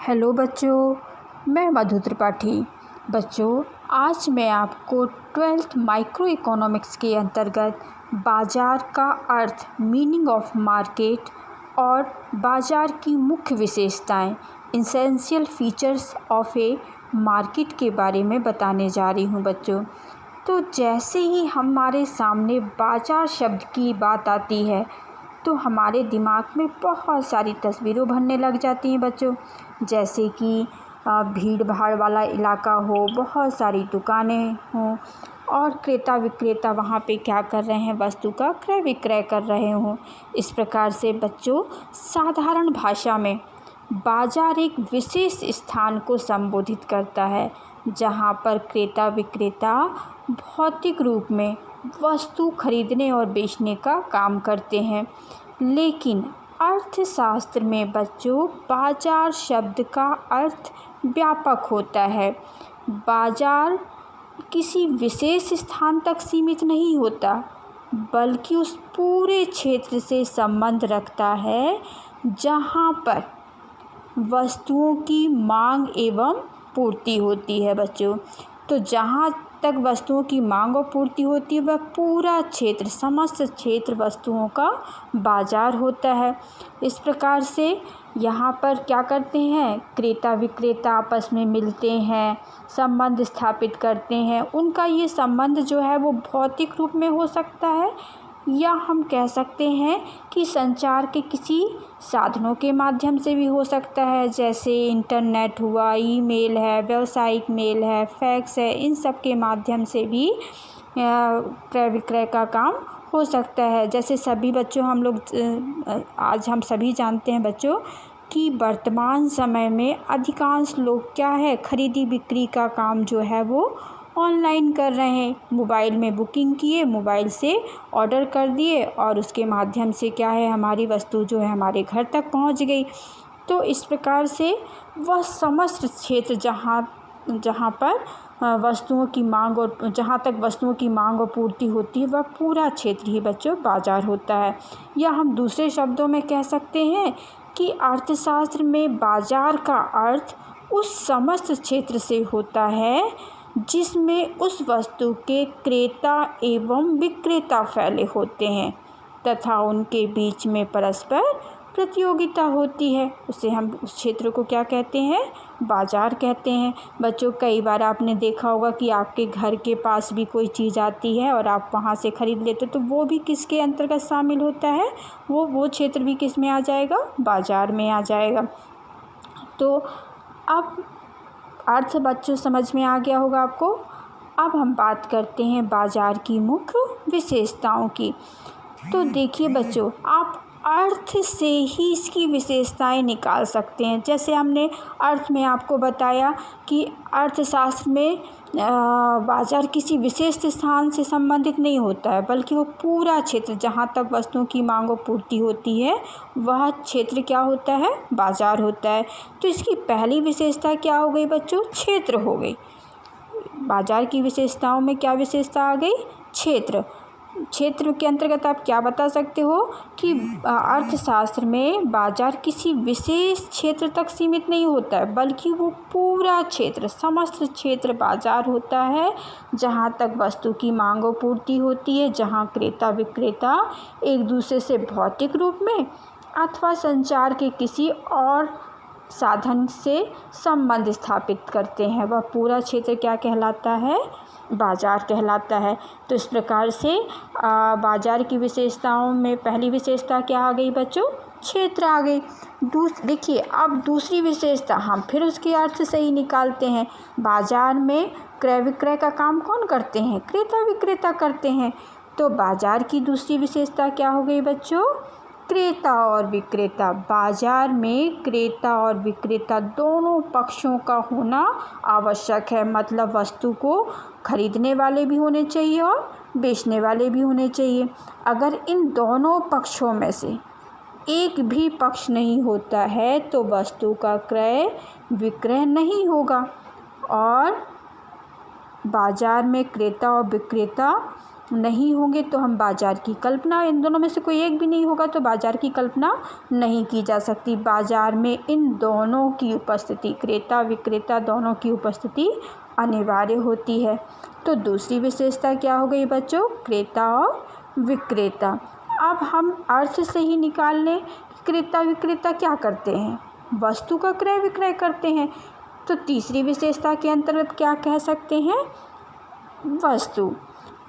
Hello बच्चों, मैं मधु त्रिपाठी। बच्चों, आज मैं आपको 12th माइक्रो इकोनॉमिक्स के अंतर्गत बाज़ार का अर्थ, मीनिंग ऑफ मार्केट और बाज़ार की मुख्य विशेषताएं, essential features of A market के बारे में बताने जा रही हूं बच्चों। तो जैसे ही हमारे सामने बाज़ार शब्द की बात आती है तो हमारे दिमाग में बहुत सारी तस्वीरें बनने लग जाती हैं बच्चों। जैसे कि भीड़ भाड़ वाला इलाका हो, बहुत सारी दुकानें हों और क्रेता विक्रेता वहाँ पे क्या कर रहे हैं, वस्तु का क्रय विक्रय कर रहे हों। इस प्रकार से बच्चों, साधारण भाषा में बाज़ार एक विशेष स्थान को संबोधित करता है जहाँ पर क्रेता विक्रेता भौतिक रूप में वस्तु खरीदने और बेचने का काम करते हैं। लेकिन अर्थशास्त्र में बच्चों, बाज़ार शब्द का अर्थ व्यापक होता है। बाज़ार किसी विशेष स्थान तक सीमित नहीं होता, बल्कि उस पूरे क्षेत्र से संबंध रखता है जहाँ पर वस्तुओं की मांग एवं पूर्ति होती है बच्चों। तो जहाँ तक वस्तुओं की मांग और पूर्ति होती है, वह पूरा क्षेत्र, समस्त क्षेत्र वस्तुओं का बाज़ार होता है। इस प्रकार से यहाँ पर क्या करते हैं, क्रेता विक्रेता आपस में मिलते हैं, संबंध स्थापित करते हैं। उनका ये संबंध जो है वो भौतिक रूप में हो सकता है, या हम कह सकते हैं कि संचार के किसी साधनों के माध्यम से भी हो सकता है। जैसे इंटरनेट हुआ, ईमेल है, व्यावसायिक मेल है, फैक्स है, इन सब के माध्यम से भी क्रय विक्रय का काम हो सकता है। जैसे सभी बच्चों, आज हम सभी जानते हैं बच्चों कि वर्तमान समय में अधिकांश लोग क्या है, खरीदी बिक्री का काम जो है वो ऑनलाइन कर रहे हैं। मोबाइल में बुकिंग किए, मोबाइल से ऑर्डर कर दिए और उसके माध्यम से क्या है, हमारी वस्तु जो है हमारे घर तक पहुंच गई। तो इस प्रकार से वह समस्त क्षेत्र जहां पर वस्तुओं की मांग और जहां तक वस्तुओं की मांग और पूर्ति होती है, वह पूरा क्षेत्र ही बच्चों बाज़ार होता है। या हम दूसरे शब्दों में कह सकते हैं कि अर्थशास्त्र में बाज़ार का अर्थ उस समस्त क्षेत्र से होता है जिसमें उस वस्तु के क्रेता एवं विक्रेता फैले होते हैं तथा उनके बीच में परस्पर प्रतियोगिता होती है। उसे हम उस क्षेत्र को क्या कहते हैं, बाज़ार कहते हैं। बच्चों, कई बार आपने देखा होगा कि आपके घर के पास भी कोई चीज़ आती है और आप वहाँ से ख़रीद लेते, तो वो भी किसके अंतर्गत शामिल होता है, वो क्षेत्र भी किस में आ जाएगा, बाज़ार में आ जाएगा। तो अब अर्थ बच्चों समझ में आ गया होगा आपको। अब हम बात करते हैं बाज़ार की मुख्य विशेषताओं की। तो देखिए बच्चों, आप अर्थ से ही इसकी विशेषताएं निकाल सकते हैं। जैसे हमने अर्थ में आपको बताया कि अर्थशास्त्र में बाज़ार किसी विशेष स्थान से संबंधित नहीं होता है, बल्कि वो पूरा क्षेत्र जहाँ तक वस्तुओं की मांग और पूर्ति होती है, वह क्षेत्र क्या होता है, बाज़ार होता है। तो इसकी पहली विशेषता क्या हो गई बच्चों, क्षेत्र हो गई। बाज़ार की विशेषताओं में क्या विशेषता आ गई, क्षेत्र। क्षेत्र के अंतर्गत आप क्या बता सकते हो कि अर्थशास्त्र में बाज़ार किसी विशेष क्षेत्र तक सीमित नहीं होता है, बल्कि वो पूरा क्षेत्र, समस्त क्षेत्र बाज़ार होता है जहाँ तक वस्तु की मांग और पूर्ति होती है, जहाँ क्रेता विक्रेता एक दूसरे से भौतिक रूप में अथवा संचार के किसी और साधन से संबंध स्थापित करते हैं, वह पूरा क्षेत्र क्या कहलाता है, बाज़ार कहलाता है। तो इस प्रकार से बाज़ार की विशेषताओं में पहली विशेषता क्या आ गई बच्चों, क्षेत्र आ गई। देखिए, अब दूसरी विशेषता हम फिर उसके अर्थ से ही निकालते हैं। बाज़ार में क्रय विक्रय का काम कौन करते हैं, क्रेता विक्रेता करते हैं। तो बाज़ार की दूसरी विशेषता क्या हो गई बच्चों, क्रेता और विक्रेता। बाज़ार में क्रेता और विक्रेता दोनों पक्षों का होना आवश्यक है। मतलब वस्तु को खरीदने वाले भी होने चाहिए और बेचने वाले भी होने चाहिए। अगर इन दोनों पक्षों में से एक भी पक्ष नहीं होता है तो वस्तु का क्रय विक्रय नहीं होगा। और बाज़ार में क्रेता और विक्रेता नहीं होंगे तो हम बाज़ार की कल्पना, इन दोनों में से कोई एक भी नहीं होगा तो बाज़ार की कल्पना नहीं की जा सकती। बाज़ार में इन दोनों की उपस्थिति, क्रेता विक्रेता दोनों की उपस्थिति अनिवार्य होती है। तो दूसरी विशेषता क्या हो गई बच्चों? क्रेता और विक्रेता। अब हम अर्थ से ही निकाल लें कि क्रेता विक्रेता क्या करते हैं? वस्तु का क्रय विक्रय करते हैं। तो तीसरी विशेषता के अंतर्गत क्या कह सकते हैं? वस्तु।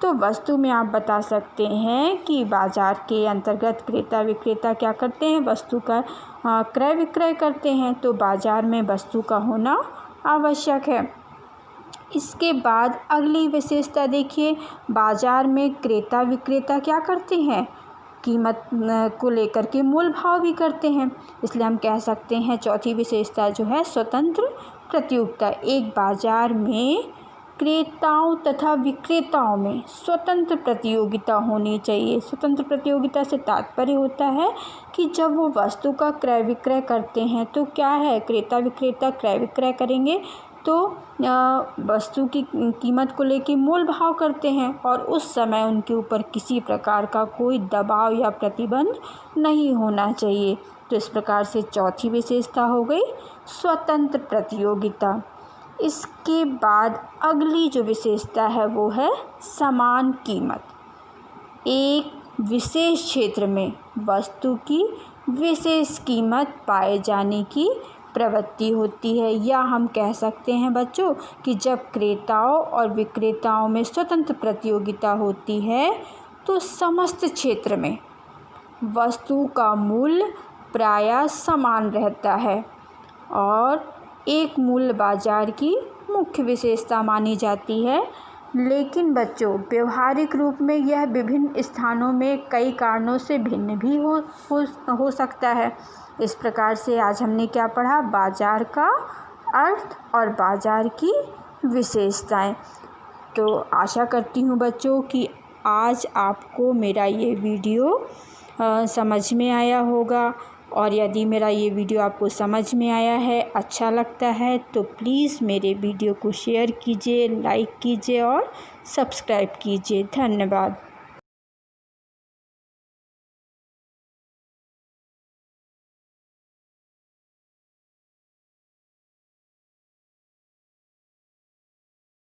तो वस्तु में आप बता सकते हैं कि बाज़ार के अंतर्गत क्रेता विक्रेता क्या करते हैं? वस्तु का क्रय विक्रय करते हैं। तो बाज़ार में वस्तु का होना आवश्यक है। इसके बाद अगली विशेषता देखिए, बाज़ार में क्रेता विक्रेता क्या करते हैं? कीमत को लेकर के मोल भाव भी करते हैं। इसलिए हम कह सकते हैं चौथी विशेषता जो है स्वतंत्र प्रतियोगिता। एक बाज़ार में क्रेताओं तथा विक्रेताओं में स्वतंत्र प्रतियोगिता होनी चाहिए। स्वतंत्र प्रतियोगिता से तात्पर्य होता है कि जब वो वस्तु का क्रय विक्रय करते हैं तो क्या है, क्रेता विक्रेता क्रय विक्रय करेंगे तो वस्तु की कीमत को लेकर मोल भाव करते हैं और उस समय उनके ऊपर किसी प्रकार का कोई दबाव या प्रतिबंध नहीं होना चाहिए। तो इस प्रकार से चौथी विशेषता हो गई स्वतंत्र प्रतियोगिता। इसके बाद अगली जो विशेषता है वो है समान कीमत। एक विशेष क्षेत्र में वस्तु की विशेष कीमत पाए जाने की प्रवृत्ति होती है, या हम कह सकते हैं बच्चों कि जब क्रेताओं और विक्रेताओं में स्वतंत्र प्रतियोगिता होती है तो समस्त क्षेत्र में वस्तु का मूल्य प्रायः समान रहता है और एक मूल्य बाज़ार की मुख्य विशेषता मानी जाती है। लेकिन बच्चों व्यवहारिक रूप में यह विभिन्न स्थानों में कई कारणों से भिन्न भी हो सकता है। इस प्रकार से आज हमने क्या पढ़ा? बाज़ार का अर्थ और बाज़ार की विशेषताएं। तो आशा करती हूँ बच्चों कि आज आपको मेरा ये वीडियो समझ में आया होगा, और यदि मेरा ये वीडियो आपको समझ में आया है, अच्छा लगता है तो प्लीज़ मेरे वीडियो को शेयर कीजिए, लाइक कीजिए और सब्सक्राइब कीजिए। धन्यवाद।